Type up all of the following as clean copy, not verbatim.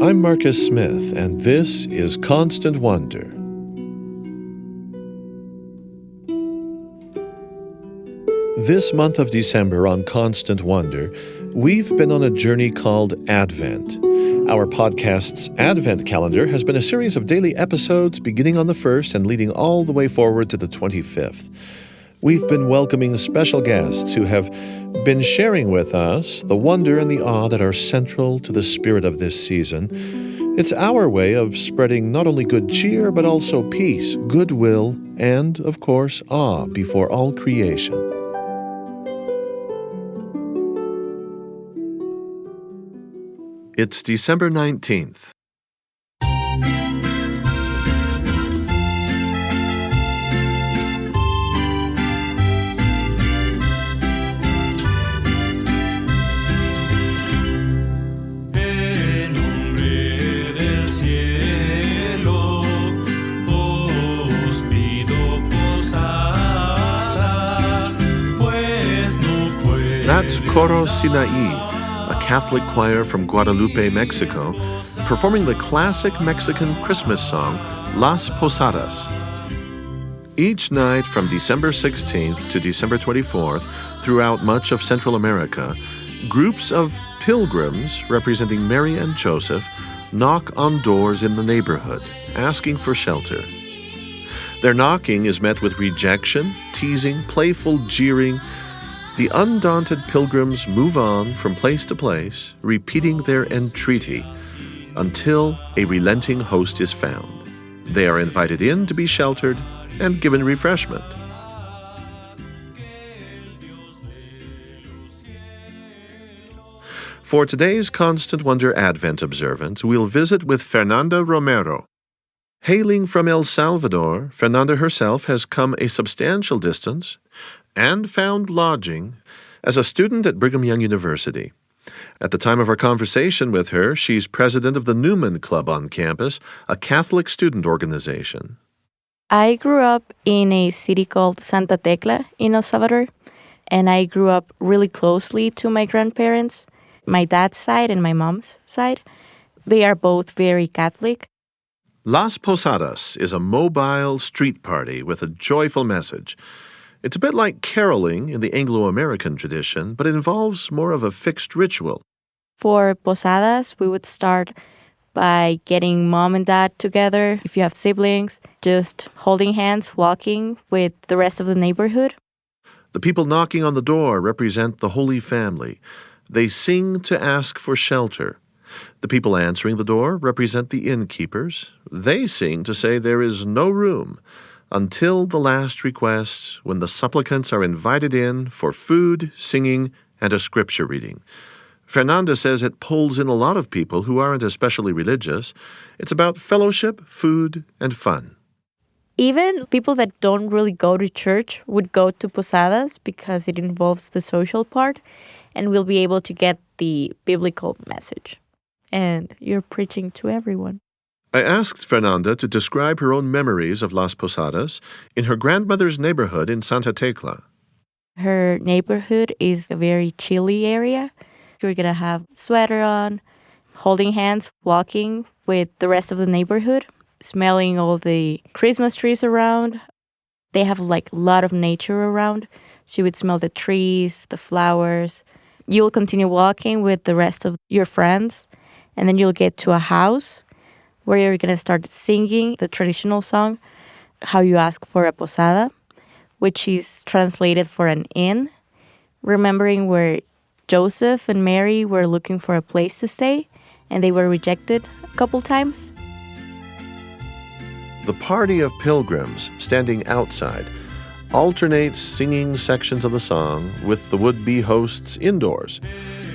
I'm Marcus Smith, and this is Constant Wonder. This month of December on Constant Wonder, we've been on a journey called Advent. Our podcast's Advent calendar has been a series of daily episodes beginning on the 1st and leading all the way forward to the 25th. We've been welcoming special guests who have been sharing with us the wonder and the awe that are central to the spirit of this season. It's our way of spreading not only good cheer, but also peace, goodwill, and, of course, awe before all creation. It's December 19th. That's Coro Sinaí, a Catholic choir from Guadalupe, Mexico, performing the classic Mexican Christmas song, Las Posadas. Each night from December 16th to December 24th, throughout much of Central America, groups of pilgrims representing Mary and Joseph knock on doors in the neighborhood, asking for shelter. Their knocking is met with rejection, teasing, playful jeering. The undaunted pilgrims move on from place to place, repeating their entreaty until a relenting host is found. They are invited in to be sheltered and given refreshment. For today's Constant Wonder Advent observance, we'll visit with Fernanda Romero. Hailing from El Salvador, Fernanda herself has come a substantial distance and found lodging as a student at Brigham Young University. At the time of our conversation with her, she's president of the Newman Club on campus, a Catholic student organization. I grew up in a city called Santa Tecla in El Salvador, and I grew up really closely to my grandparents, my dad's side and my mom's side. They are both very Catholic. Las Posadas is a mobile street party with a joyful message. It's a bit like caroling in the Anglo-American tradition, but involves more of a fixed ritual. For Posadas, we would start by getting mom and dad together, if you have siblings, just holding hands, walking with the rest of the neighborhood. The people knocking on the door represent the Holy Family. They sing to ask for shelter. The people answering the door represent the innkeepers. They sing to say there is no room until the last request, when the supplicants are invited in for food, singing, and a scripture reading. Fernanda says it pulls in a lot of people who aren't especially religious. It's about fellowship, food, and fun. Even people that don't really go to church would go to Posadas because it involves the social part, and we'll be able to get the biblical message. And you're preaching to everyone. I asked Fernanda to describe her own memories of Las Posadas in her grandmother's neighborhood in Santa Tecla. Her neighborhood is a very chilly area. You're going to have sweater on, holding hands, walking with the rest of the neighborhood, smelling all the Christmas trees around. They have like a lot of nature around. So you would smell the trees, the flowers. You will continue walking with the rest of your friends, and then you'll get to a house where you're going to start singing the traditional song, How You Ask for a Posada, which is translated for an inn, remembering where Joseph and Mary were looking for a place to stay, and they were rejected a couple times. The party of pilgrims standing outside alternates singing sections of the song with the would-be hosts indoors.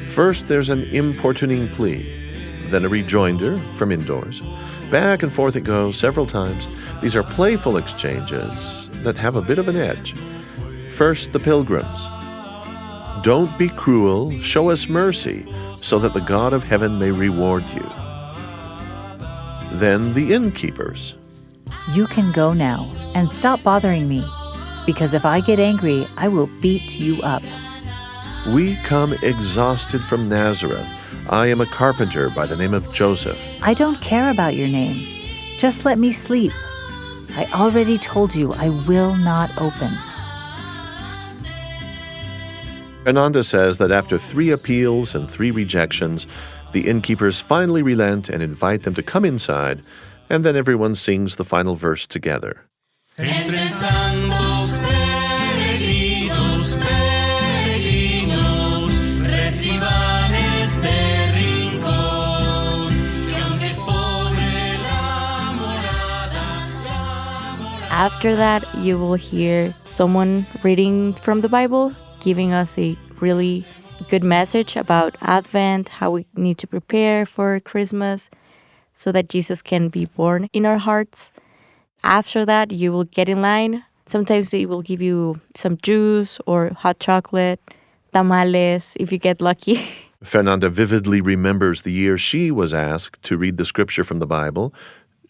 First, there's an importuning plea, then a rejoinder from indoors. Back and forth it goes several times. These are playful exchanges that have a bit of an edge. First, the pilgrims. Don't be cruel, show us mercy, so that the God of heaven may reward you. Then the innkeepers. You can go now and stop bothering me, because if I get angry, I will beat you up. We come exhausted from Nazareth, I am a carpenter by the name of Joseph. I don't care about your name. Just let me sleep. I already told you I will not open. Fernanda says that after 3 appeals and 3 rejections, the innkeepers finally relent and invite them to come inside, and then everyone sings the final verse together. Entren santos peregrinos, peregrinos, reciban este rincón, que aunque es pobre la morada. After that, you will hear someone reading from the Bible, giving us a really good message about Advent, how we need to prepare for Christmas so that Jesus can be born in our hearts. After that, you will get in line. Sometimes they will give you some juice or hot chocolate, tamales, if you get lucky. Fernanda vividly remembers the year she was asked to read the scripture from the Bible.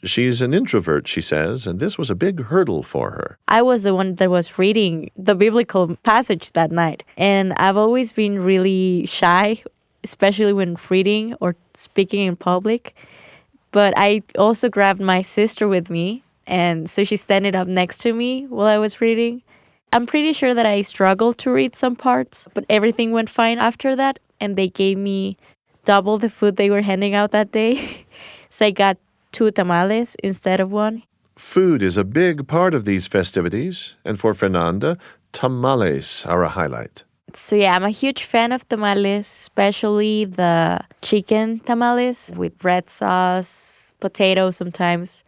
She's an introvert, she says, and this was a big hurdle for her. I was the one that was reading the biblical passage that night. And I've always been really shy, especially when reading or speaking in public. But I also grabbed my sister with me. And so she standing up next to me while I was reading. I'm pretty sure that I struggled to read some parts, but everything went fine after that. And they gave me double the food they were handing out that day. So I got 2 tamales instead of 1. Food is a big part of these festivities, and for Fernanda, tamales are a highlight. So yeah, I'm a huge fan of tamales, especially the chicken tamales with red sauce, potatoes sometimes.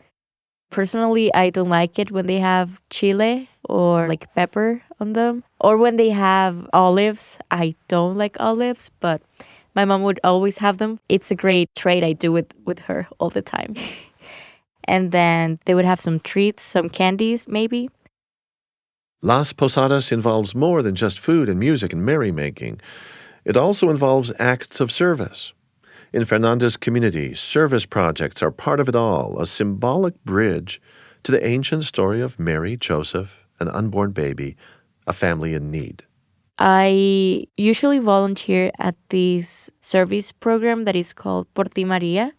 Personally, I don't like it when they have chile or like pepper on them. Or when they have olives. I don't like olives, but my mom would always have them. It's a great trade I do with her all the time. And then they would have some treats, some candies maybe. Las Posadas involves more than just food and music and merrymaking. It also involves acts of service. In Fernanda's community, service projects are part of it all, a symbolic bridge to the ancient story of Mary, Joseph, an unborn baby, a family in need. I usually volunteer at this service program that is called Por Ti Maria,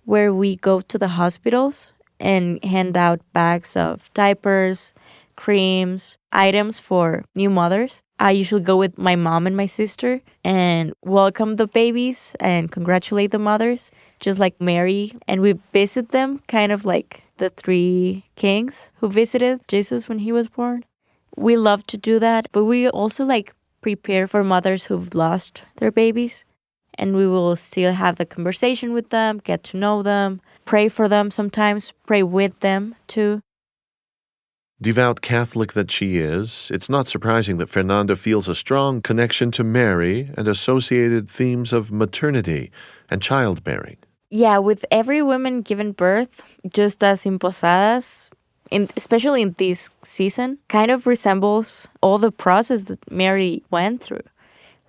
where we go to the hospitals and hand out bags of diapers, creams, items for new mothers. I usually go with my mom and my sister and welcome the babies and congratulate the mothers, just like Mary. And we visit them, kind of like the 3 kings who visited Jesus when he was born. We love to do that, but we also prepare for mothers who've lost their babies. And we will still have the conversation with them, get to know them, pray for them sometimes, pray with them too. Devout Catholic that she is, it's not surprising that Fernanda feels a strong connection to Mary and associated themes of maternity and childbearing. Yeah, with every woman given birth, just as in Posadas, especially in this season, kind of resembles all the process that Mary went through.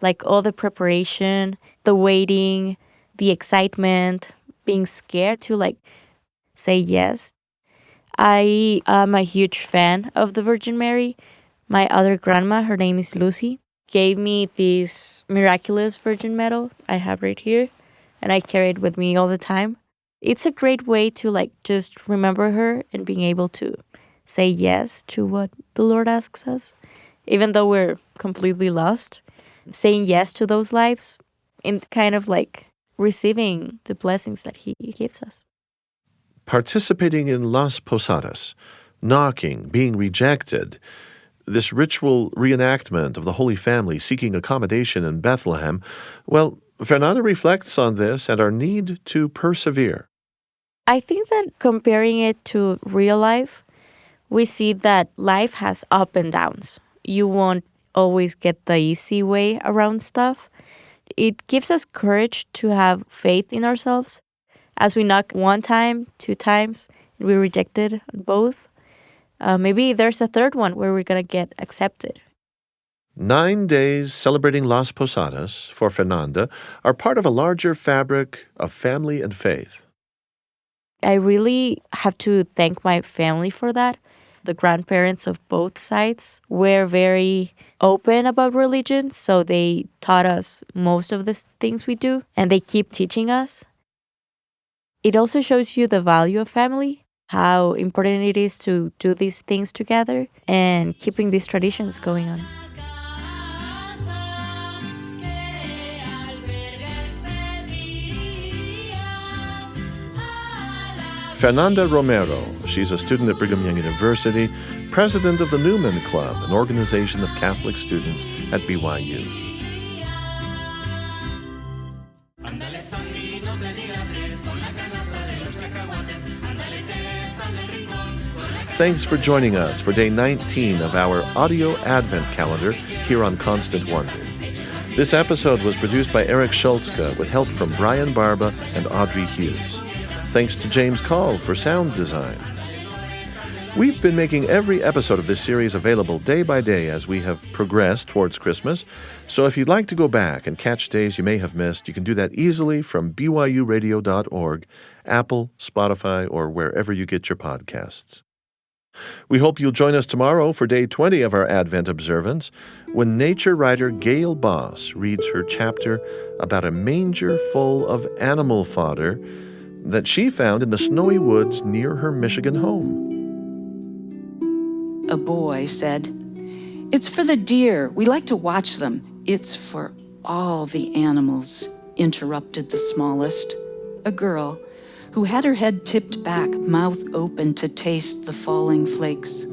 Like all the preparation, the waiting, the excitement, being scared to say yes. I am a huge fan of the Virgin Mary. My other grandma, her name is Lucy, gave me this miraculous Virgin medal I have right here, and I carry it with me all the time. It's a great way to just remember her and being able to say yes to what the Lord asks us, even though we're completely lost. Saying yes to those lives and kind of receiving the blessings that he gives us. Participating in Las Posadas, knocking, being rejected, this ritual reenactment of the Holy Family seeking accommodation in Bethlehem, well, Fernanda reflects on this and our need to persevere. I think that comparing it to real life, we see that life has up and downs. You won't always get the easy way around stuff. It gives us courage to have faith in ourselves. As we knock 1 time, 2 times, and we're rejected both, maybe there's a 3rd one where we're going to get accepted. 9 days celebrating Las Posadas for Fernanda are part of a larger fabric of family and faith. I really have to thank my family for that. the grandparents of both sides were very open about religion, so they taught us most of the things we do, and they keep teaching us. It also shows you the value of family, how important it is to do these things together and keeping these traditions going on. Fernanda Romero, she's a student at Brigham Young University, president of the Newman Club, an organization of Catholic students at BYU. Thanks for joining us for day 19 of our audio Advent calendar here on Constant Wonder. This episode was produced by Eric Schultzke with help from Bryan Barba and Audrey Hughes. Thanks to James Call for sound design. We've been making every episode of this series available day by day as we have progressed towards Christmas. So if you'd like to go back and catch days you may have missed, you can do that easily from byuradio.org, Apple, Spotify, or wherever you get your podcasts. We hope you'll join us tomorrow for day 20 of our Advent observance, when nature writer Gail Boss reads her chapter about a manger full of animal fodder that she found in the snowy woods near her Michigan home. A boy said, "It's for the deer. We like to watch them." "It's for all the animals," interrupted the smallest, a girl who had her head tipped back, mouth open to taste the falling flakes.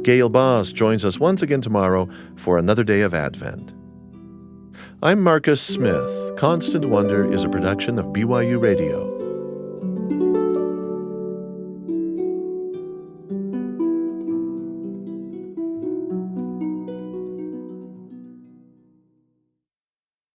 Gail Boss joins us once again tomorrow for another day of Advent. I'm Marcus Smith. Constant Wonder is a production of BYU Radio.